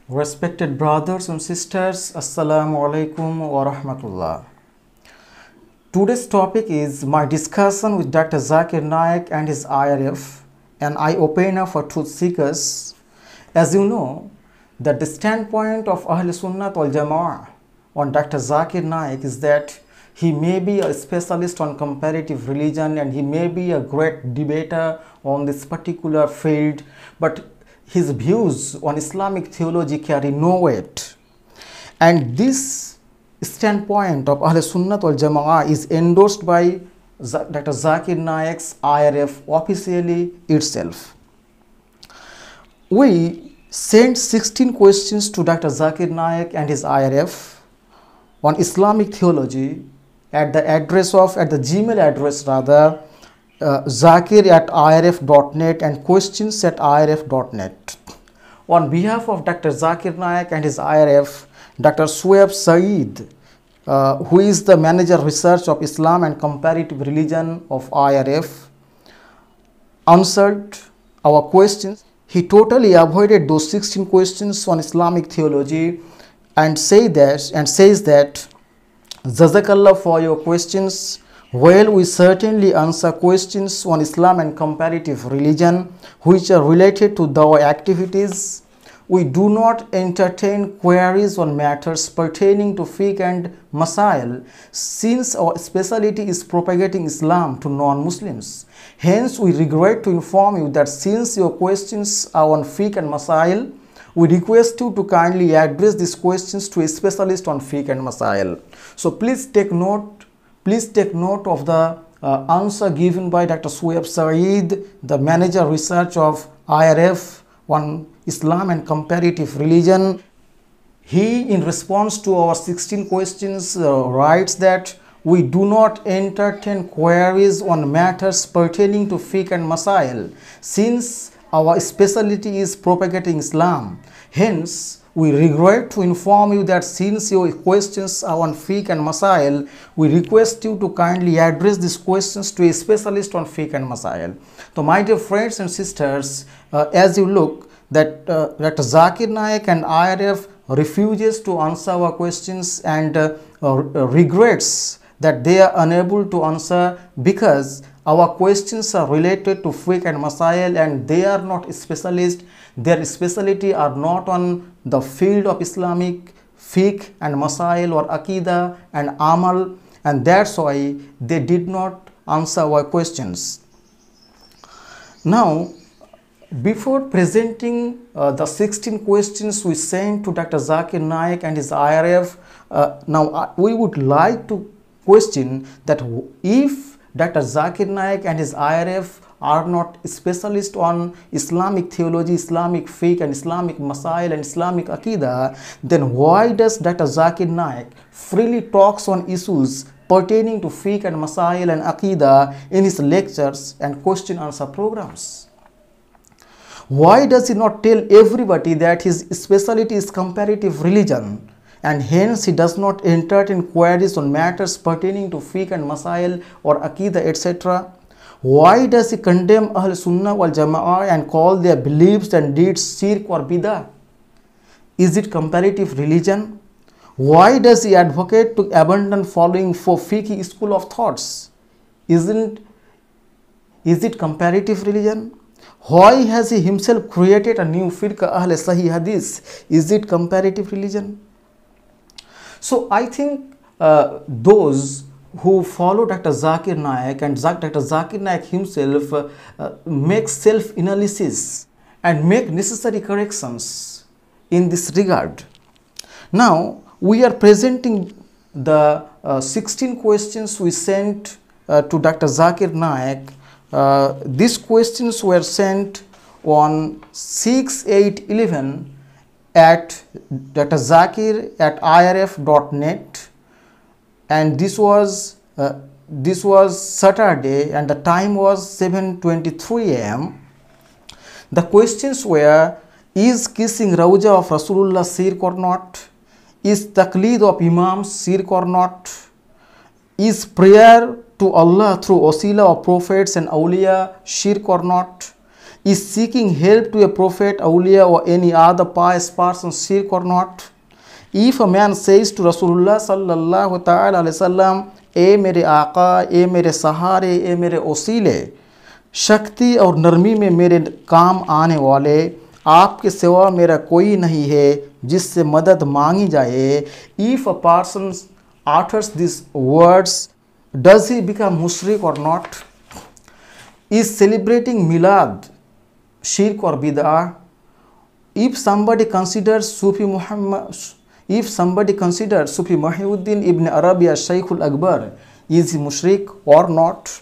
Respected brothers and sisters, Assalamu alaikum wa rahmatullah. Today's topic is my discussion with Dr. Zakir Naik and his IRF, an eye-opener for truth seekers. As you know, that the standpoint of Ahl Sunnat wal Jama'ah on Dr. Zakir Naik is that he may be a specialist on comparative religion and he may be a great debater on this particular field, but his views on Islamic theology carry no weight. And this standpoint of Ahl Sunnat wal Jama'ah is endorsed by Dr. Zakir Naik's IRF officially itself. We sent 16 questions to Dr. Zakir Naik and his IRF on Islamic theology at the Gmail address zakir@irf.net and questions@irf.net. On behalf of Dr. Zakir Naik and his IRF, Dr. Sueb Saeed, who is the Manager Research of Islam and Comparative Religion of IRF, answered our questions. He totally avoided those 16 questions on Islamic theology and says that Jazakallah for your questions. Well, we certainly answer questions on Islam and comparative religion which are related to our activities. We do not entertain queries on matters pertaining to fiqh and masail, since our specialty is propagating Islam to non-Muslims. Hence, we regret to inform you that since your questions are on fiqh and masail, we request you to kindly address these questions to a specialist on fiqh and masail. So please take note of the answer given by Dr. Sueb Saeed, the Manager Research of IRF on Islam and comparative religion. He, in response to our 16 questions, writes that we do not entertain queries on matters pertaining to fiqh and masail, since our specialty is propagating Islam. Hence, we regret to inform you that since your questions are on fiqh and masail, we request you to kindly address these questions to a specialist on fiqh and masail. So, my dear friends and sisters, as you look that Dr. Zakir Naik and IRF refuses to answer our questions and regrets that they are unable to answer because our questions are related to fiqh and masail and they are not specialists. Their specialty are not on the field of Islamic fiqh and masail or aqidah and amal, and that's why they did not answer our questions. Now, before presenting the 16 questions we sent to Dr. Zakir Naik and his IRF, we would like to question that if Dr. Zakir Naik and his IRF are not specialists on Islamic theology, Islamic fiqh and Islamic masail and Islamic aqidah, then why does Dr. Zakir Naik freely talks on issues pertaining to fiqh and masail and aqidah in his lectures and question answer programs? Why does he not tell everybody that his specialty is comparative religion and hence he does not entertain queries on matters pertaining to fiqh and masail or aqidah, etc.? Why does he condemn Ahl Sunnah wal Jama'ah and call their beliefs and deeds shirk or bidah? Is it comparative religion? Why does he advocate to abandon following for fiqh school of thoughts? Is it comparative religion? Why has he himself created a new firqa Ahl Sahih Hadith? Is it comparative religion? So I think those who follow Dr. Zakir Naik and Dr. Zakir Naik himself make self-analysis and make necessary corrections in this regard. Now, we are presenting the 16 questions we sent to Dr. Zakir Naik. These questions were sent on 6/8/11 at Dr. Zakir@irf.net, and this was Saturday and the time was 7:23 am. The questions were: is kissing Rawja of Rasulullah shirk or not? Is taqleed of Imams shirk or not? Is prayer to Allah through wasila of prophets and awliya shirk or not? Is seeking help to a prophet, awliya or any other pious person shirk or not? If a man says to Rasulullah sallallahu ta'ala alayhi wasallam, ए मेरे आका, ए मेरे सहारे, ए मेरे वसीले, शक्ति और नरमी में मेरे काम आने वाले, आपके सिवा मेरा कोई नहीं है जिससे मदद मांगी जाए. If a person utters these words, does he become mushrik or not? Is celebrating milad shirk or bid'ah? If somebody considers Sufi Muhyiddin Ibn Arabi as Shaykh al-Akbar, is he mushrik or not?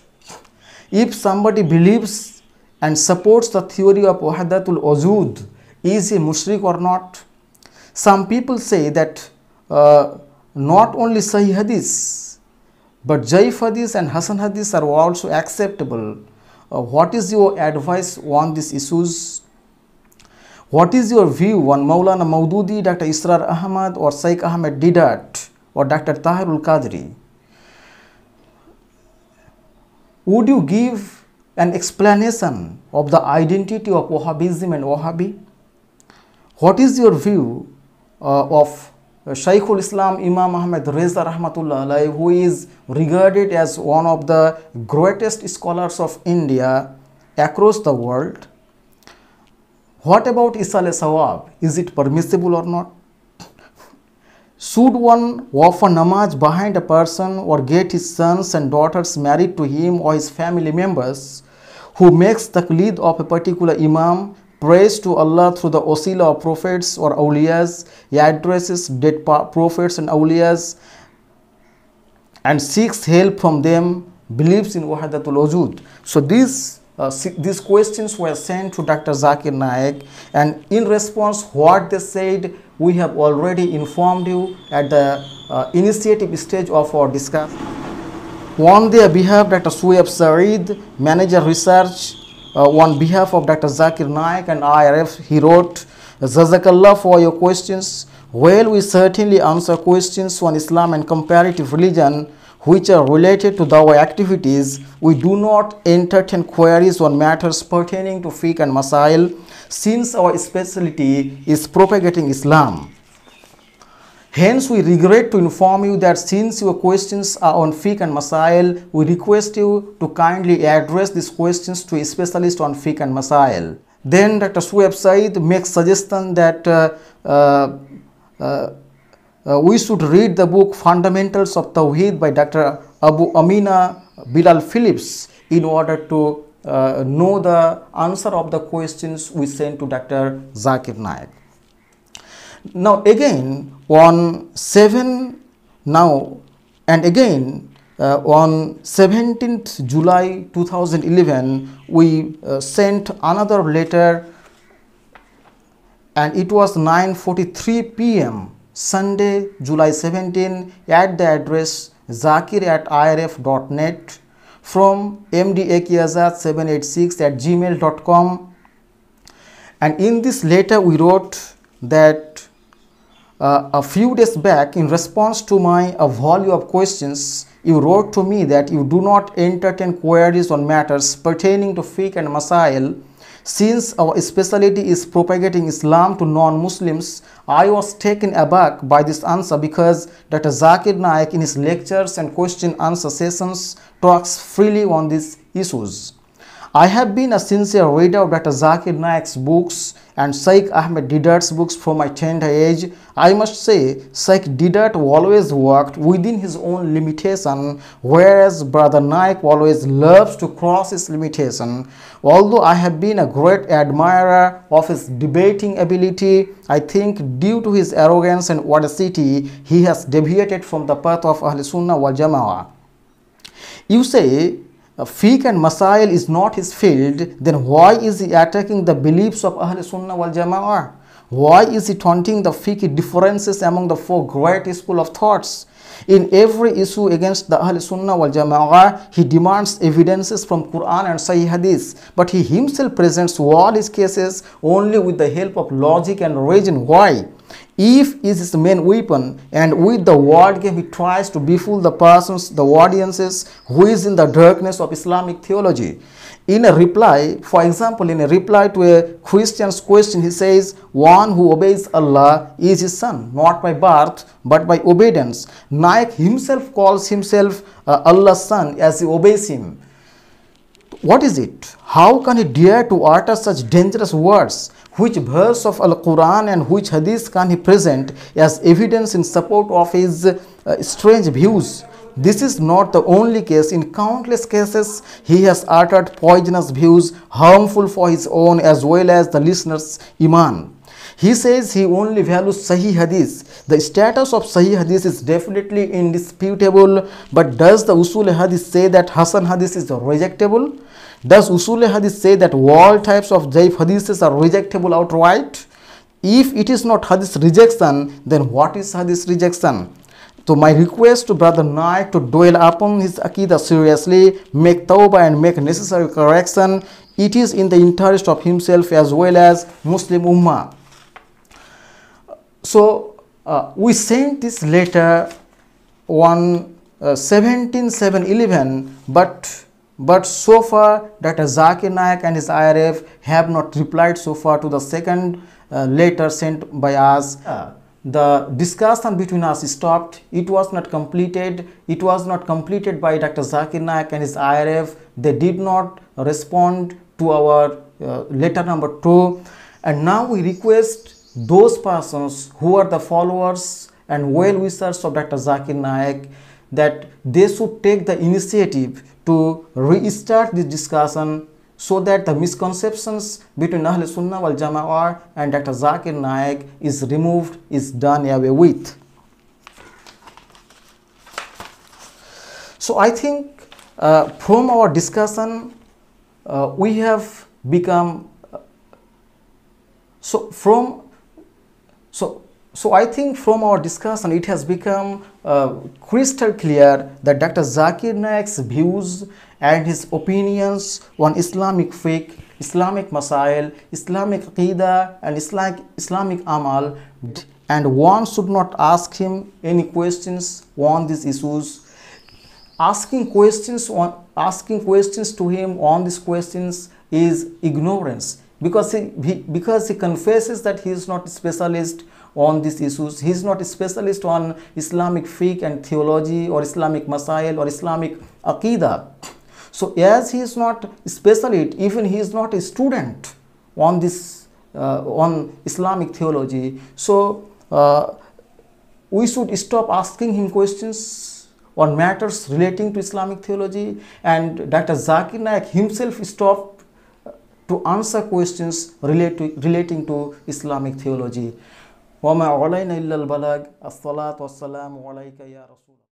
If somebody believes and supports the theory of Wahdatul Wujud, is he mushrik or not? Some people say that not only Sahih Hadith, but Jaif Hadith and Hasan Hadith are also acceptable. What is your advice on these issues? What is your view on Maulana Maududi, Dr. Israr Ahmad or Shaykh Ahmed Didat or Dr. Azad Al Qadri? Would you give an explanation of the identity of Wahhabism and Wahhabi? What is your view of Shaykhul Islam Imam Ahmed Reza Rahmatullah Alayhi, who is regarded as one of the greatest scholars of India across the world? What about Isal Sawab? Is it permissible or not? Should one offer namaz behind a person or get his sons and daughters married to him or his family members who makes taqleed of a particular imam, prays to Allah through the wasila of prophets or awliyas, he addresses dead prophets and awliyas and seeks help from them, believes in Wahdatul Wujud? So these questions were sent to Dr. Zakir Naik, and in response what they said, we have already informed you at the initiative stage of our discussion. On their behalf, Dr. Suhaib Saeed, Manager Research, on behalf of Dr. Zakir Naik and IRF, he wrote, Jazakallah for your questions. Well, we certainly answer questions on Islam and comparative religion which are related to our activities. We do not entertain queries on matters pertaining to fiqh and masail, since our specialty is propagating Islam. Hence, we regret to inform you that since your questions are on fiqh and masail, we request you to kindly address these questions to a specialist on fiqh and masail. Then Dr. Suhaib Saeed makes suggestion that we should read the book Fundamentals of Tawheed by Dr. Abu Amina Bilal Phillips in order to know the answer of the questions we sent to Dr. Zakir Naik. Now again on 17th July 2011 we sent another letter, and it was 9:43 p.m. Sunday, July 17 at the address zakir@irf.net from mdakazad786@gmail.com, and in this letter we wrote that a few days back, in response to my volley of questions, you wrote to me that you do not entertain queries on matters pertaining to fiqh and masail. Since our specialty is propagating Islam to non-Muslims, I was taken aback by this answer because Dr. Zakir Naik in his lectures and question-answer sessions talks freely on these issues. I have been a sincere reader of Dr. Zakir Naik's books and Shaykh Ahmed Didat's books from my tender age. I must say, Shaykh Didat always worked within his own limitation, whereas Brother Naik always loves to cross his limitation. Although I have been a great admirer of his debating ability, I think due to his arrogance and audacity, he has deviated from the path of Ahl Sunnah wal Jama'ah. You say, fiqh and masail is not his field, then why is he attacking the beliefs of Ahl Sunnah wal Jama'ah? Why is he taunting the fiqh differences among the four great school of thoughts? In every issue against the Ahl Sunnah wal Jama'ah, he demands evidences from Quran and Sahih Hadith, but he himself presents all his cases only with the help of logic and reason. Why? If is his main weapon, and with the word game he tries to befool the persons, the audiences who is in the darkness of Islamic theology. In a reply, for example, in a reply to a Christian's question, he says, one who obeys Allah is his son, not by birth, but by obedience. Naik himself calls himself Allah's son as he obeys him. What is it? How can he dare to utter such dangerous words? Which verse of Al-Quran and which hadith can he present as evidence in support of his strange views? This is not the only case. In countless cases, he has uttered poisonous views, harmful for his own as well as the listener's iman. He says he only values Sahih Hadith. The status of Sahih Hadith is definitely indisputable, but does the Usul Hadith say that Hasan Hadith is rejectable? Does Usul Hadith say that all types of Zaif Hadiths are rejectable outright? If it is not Hadith rejection, then what is Hadith rejection? So my request to Brother Naik to dwell upon his Aqidah seriously, make tawbah and make necessary correction. It is in the interest of himself as well as Muslim Ummah. So we sent this letter on 17/7/11, but so far Dr. Zakir Naik and his IRF have not replied so far to the second letter sent by us. The discussion between us stopped. It was not completed. It was not completed by Dr. Zakir Naik and his IRF. They did not respond to our letter number 2. And now we request those persons who are the followers and well-wishers of Dr. Zakir Naik that they should take the initiative to restart this discussion so that the misconceptions between Ahl Sunnah wal Jama'ah and Dr. Zakir Naik is removed, is done away with. So I think from our discussion we have become So I think from our discussion it has become crystal clear that Dr. Zakir Naik's views and his opinions on Islamic fiqh, Islamic masail, Islamic aqidah and Islamic amal, and one should not ask him any questions on these issues. Asking questions to him on these questions is ignorance, because he confesses that he is not a specialist on these issues. He is not a specialist on Islamic fiqh and theology or Islamic masail or Islamic aqidah. So as he is not a specialist, even he is not a student on this on Islamic theology. So we should stop asking him questions on matters relating to Islamic theology, and Dr. Zakir Naik himself stopped to answer questions relating to Islamic theology. وَمَا عَلَيْنَا إِلَّا الْبَلَاغُ. الصَّلَاةُ وَالسَّلَامُ عَلَيْكَ يَا رَسُولَ